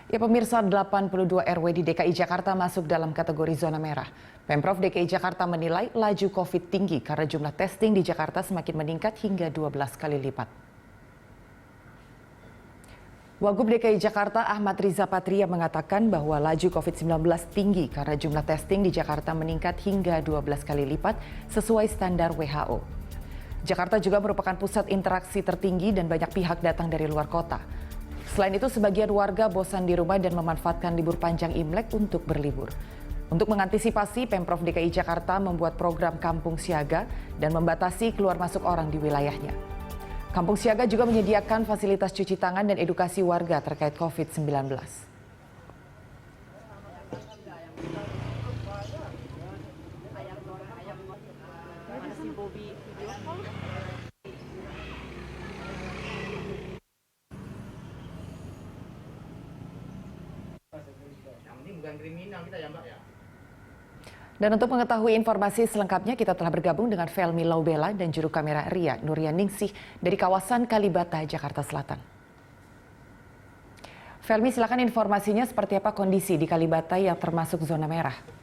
Ya pemirsa, 82 RW di DKI Jakarta masuk dalam kategori zona merah. Pemprov DKI Jakarta menilai laju COVID tinggi karena jumlah testing di Jakarta semakin meningkat hingga 12 kali lipat. Wagub DKI Jakarta Ahmad Riza Patria mengatakan bahwa laju COVID-19 tinggi karena jumlah testing di Jakarta meningkat hingga 12 kali lipat sesuai standar WHO. Jakarta juga merupakan pusat interaksi tertinggi dan banyak pihak datang dari luar kota. Selain itu, sebagian warga bosan di rumah dan memanfaatkan libur panjang Imlek untuk berlibur. Untuk mengantisipasi, Pemprov DKI Jakarta membuat program Kampung Siaga dan membatasi keluar masuk orang di wilayahnya. Kampung Siaga juga menyediakan fasilitas cuci tangan dan edukasi warga terkait COVID-19. Bukan kriminal kita ya Mbak ya. Dan untuk mengetahui informasi selengkapnya kita telah bergabung dengan Felmi Laubela dan juru kamera Ria Nuryaningsih dari kawasan Kalibata, Jakarta Selatan. Felmi, silakan informasinya seperti apa kondisi di Kalibata yang termasuk zona merah?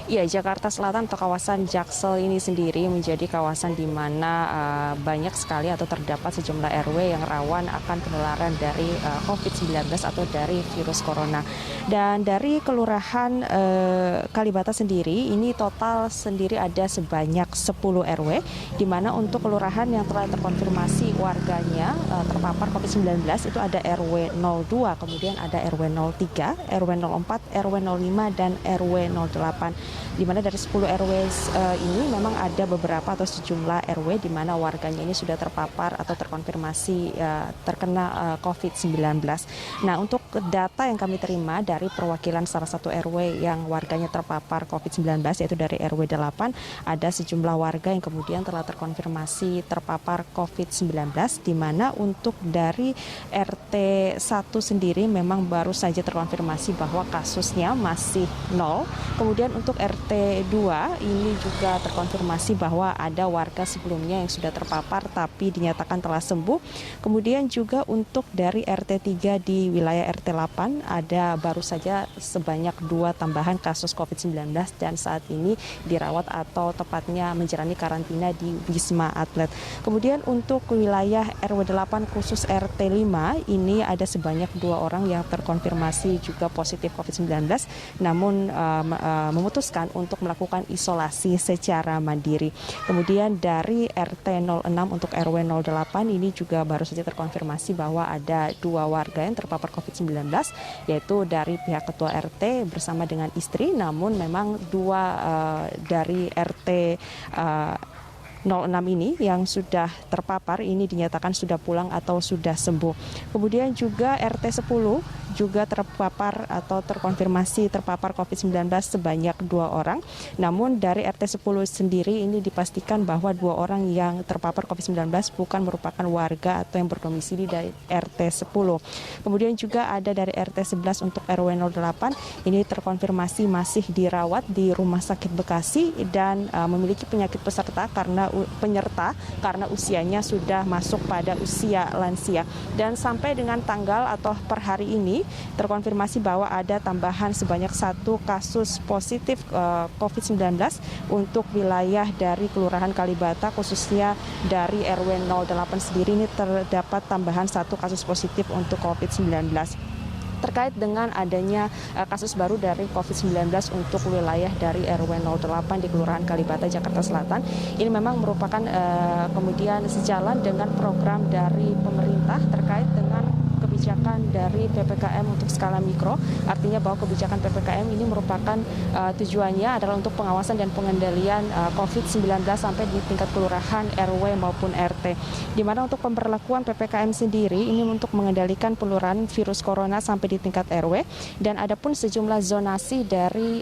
Ya, Jakarta Selatan atau kawasan Jaksel ini sendiri menjadi kawasan di mana banyak sekali atau terdapat sejumlah RW yang rawan akan penularan dari COVID-19 atau dari virus corona. Dan dari Kelurahan Kalibata sendiri, ini total sendiri ada sebanyak 10 RW, di mana untuk kelurahan yang telah terkonfirmasi warganya terpapar COVID-19 itu ada RW 02, kemudian ada RW 03, RW 04, RW 05, dan RW 08. Di mana dari 10 RW ini memang ada beberapa atau sejumlah RW di mana warganya ini sudah terpapar atau terkonfirmasi terkena COVID-19. Nah, untuk data yang kami terima dari perwakilan salah satu RW yang warganya terpapar COVID-19 yaitu dari RW 8, ada sejumlah warga yang kemudian telah terkonfirmasi terpapar COVID-19, di mana untuk dari RT 1 sendiri memang baru saja terkonfirmasi bahwa kasusnya masih 0. Kemudian untuk RT 2 ini juga terkonfirmasi bahwa ada warga sebelumnya yang sudah terpapar tapi dinyatakan telah sembuh. Kemudian juga untuk dari RT 3 di wilayah RT 8 ada baru saja sebanyak 2 tambahan kasus COVID-19 dan saat ini dirawat atau tepatnya menjalani karantina di Wisma Atlet. Kemudian untuk wilayah RW 8 khusus RT 5 ini ada sebanyak 2 orang yang terkonfirmasi juga positif COVID-19 namun memutuskan untuk melakukan isolasi secara mandiri. Kemudian dari RT 06 untuk RW 08 ini juga baru saja terkonfirmasi bahwa ada 2 warga yang terpapar COVID-19 yaitu dari pihak ketua RT bersama dengan istri, namun memang 2 dari RT 06 ini yang sudah terpapar ini dinyatakan sudah pulang atau sudah sembuh. Kemudian juga RT 10 juga terpapar atau terkonfirmasi terpapar COVID-19 sebanyak 2 orang. Namun dari RT 10 sendiri ini dipastikan bahwa 2 orang yang terpapar COVID-19 bukan merupakan warga atau yang berdomisili dari RT 10. Kemudian juga ada dari RT 11 untuk RW 08 ini terkonfirmasi masih dirawat di Rumah Sakit Bekasi dan memiliki penyakit penyerta karena usianya sudah masuk pada usia lansia. Dan sampai dengan tanggal atau per hari ini terkonfirmasi bahwa ada tambahan sebanyak 1 kasus positif COVID-19 untuk wilayah dari Kelurahan Kalibata, khususnya dari RW 08 sendiri ini terdapat tambahan 1 kasus positif untuk COVID-19. Terkait dengan adanya kasus baru dari COVID-19 untuk wilayah dari RW 08 di Kelurahan Kalibata, Jakarta Selatan, ini memang merupakan kemudian sejalan dengan program dari pemerintah terkait dengan kebijakan dari PPKM untuk skala mikro. Artinya bahwa kebijakan PPKM ini merupakan tujuannya adalah untuk pengawasan dan pengendalian COVID-19 sampai di tingkat kelurahan, RW maupun RT. Di mana untuk pemberlakuan PPKM sendiri ini untuk mengendalikan penularan virus corona sampai di tingkat RW, dan ada pun sejumlah zonasi dari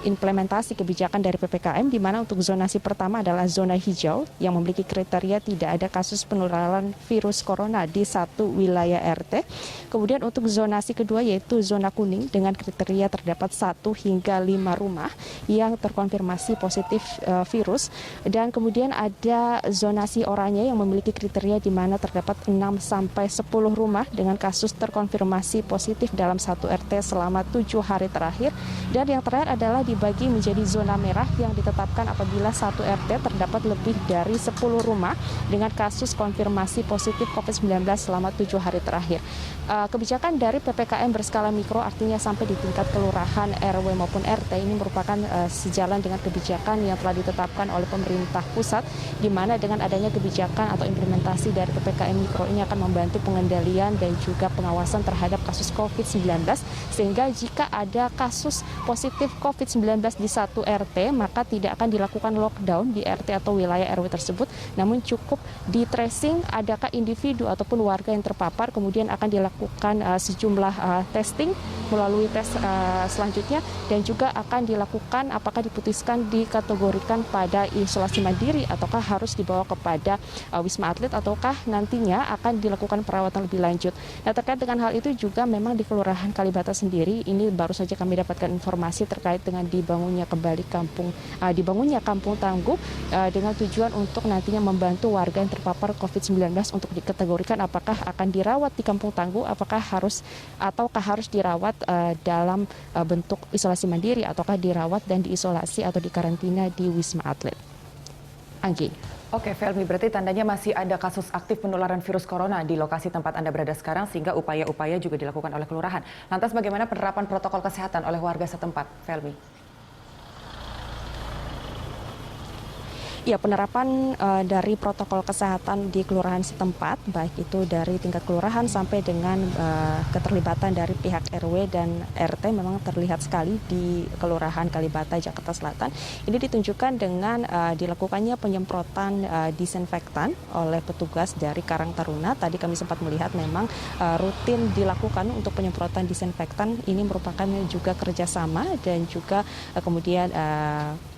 implementasi kebijakan dari PPKM, di mana untuk zonasi pertama adalah zona hijau yang memiliki kriteria tidak ada kasus penularan virus corona di satu wilayah RT. Kemudian untuk zonasi kedua yaitu zona kuning dengan kriteria terdapat 1 hingga 5 rumah yang terkonfirmasi positif virus, dan kemudian ada zonasi oranye yang memiliki kriteria di mana terdapat 6 sampai 10 rumah dengan kasus terkonfirmasi positif dalam satu RT selama 7 hari terakhir. Dan yang terakhir adalah dibagi menjadi zona merah yang ditetapkan apabila satu RT terdapat lebih dari 10 rumah dengan kasus konfirmasi positif COVID-19 selama 7 hari terakhir. Kebijakan dari PPKM berskala mikro artinya sampai di tingkat kelurahan, RW maupun RT ini merupakan sejalan dengan kebijakan yang telah ditetapkan oleh pemerintah pusat, di mana dengan adanya kebijakan atau implementasi dari PPKM mikro ini akan membantu pengendalian dan juga pengawasan terhadap kasus COVID-19, sehingga jika ada kasus positif COVID-19 di satu RT, maka tidak akan dilakukan lockdown di RT atau wilayah RW tersebut, namun cukup di tracing adakah individu ataupun warga yang terpapar, kemudian akan dilakukan sejumlah testing melalui tes selanjutnya, dan juga akan dilakukan apakah diputuskan dikategorikan pada isolasi mandiri ataukah harus dibawa kepada Wisma Atlet ataukah nantinya akan dilakukan perawatan lebih lanjut. Nah, terkait dengan hal itu juga memang di Kelurahan Kalibata sendiri ini baru saja kami dapatkan informasi terkait dengan dibangunnya kampung tangguh dengan tujuan untuk nantinya membantu warga yang terpapar COVID-19 untuk dikategorikan apakah akan dirawat di kampung tangguh, apakah harus dirawat dalam bentuk isolasi mandiri ataukah dirawat dan diisolasi atau dikarantina di Wisma Atlet. Anggi. Oke, Felmi, berarti tandanya masih ada kasus aktif penularan virus corona di lokasi tempat Anda berada sekarang, sehingga upaya-upaya juga dilakukan oleh kelurahan. Lantas bagaimana penerapan protokol kesehatan oleh warga setempat, Felmi? Ya, penerapan dari protokol kesehatan di kelurahan setempat, baik itu dari tingkat kelurahan sampai dengan keterlibatan dari pihak RW dan RT memang terlihat sekali di Kelurahan Kalibata, Jakarta Selatan. Ini ditunjukkan dengan dilakukannya penyemprotan disinfektan oleh petugas dari Karang Taruna. Tadi kami sempat melihat memang rutin dilakukan untuk penyemprotan disinfektan. Ini merupakan juga kerjasama dan juga kemudian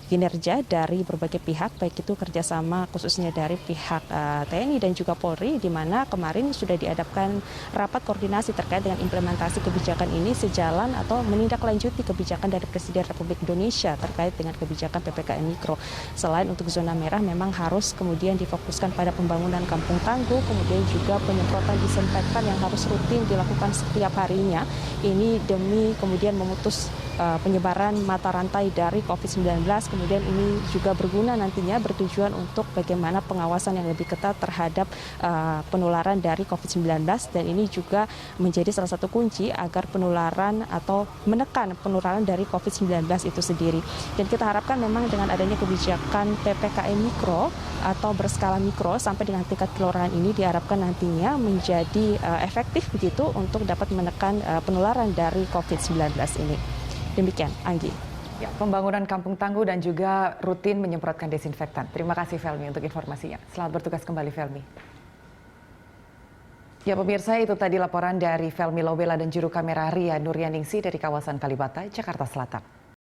kinerja dari berbagai pihak, baik itu kerjasama khususnya dari pihak TNI dan juga Polri, di mana kemarin sudah diadakan rapat koordinasi terkait dengan implementasi kebijakan ini sejalan atau menindaklanjuti kebijakan dari Presiden Republik Indonesia terkait dengan kebijakan PPKM Mikro. Selain untuk zona merah memang harus kemudian difokuskan pada pembangunan kampung tangguh, kemudian juga penyemprotan disinfektan yang harus rutin dilakukan setiap harinya. Ini demi kemudian memutus penyebaran mata rantai dari COVID-19. Kemudian ini juga berguna nantinya bertujuan untuk bagaimana pengawasan yang lebih ketat terhadap penularan dari COVID-19, dan ini juga menjadi salah satu kunci agar penularan atau menekan penularan dari COVID-19 itu sendiri. Dan kita harapkan memang dengan adanya kebijakan PPKM mikro atau berskala mikro sampai dengan tingkat kelurahan ini diharapkan nantinya menjadi efektif begitu untuk dapat menekan penularan dari COVID-19 ini. Demikian, Anggi. Ya, pembangunan kampung tangguh dan juga rutin menyemprotkan desinfektan. Terima kasih, Felmi, untuk informasinya. Selamat bertugas kembali, Felmi. Ya, pemirsa, itu tadi laporan dari Felmi Lobela dan juru kamera Ria Nuryaningsi dari kawasan Kalibata, Jakarta Selatan.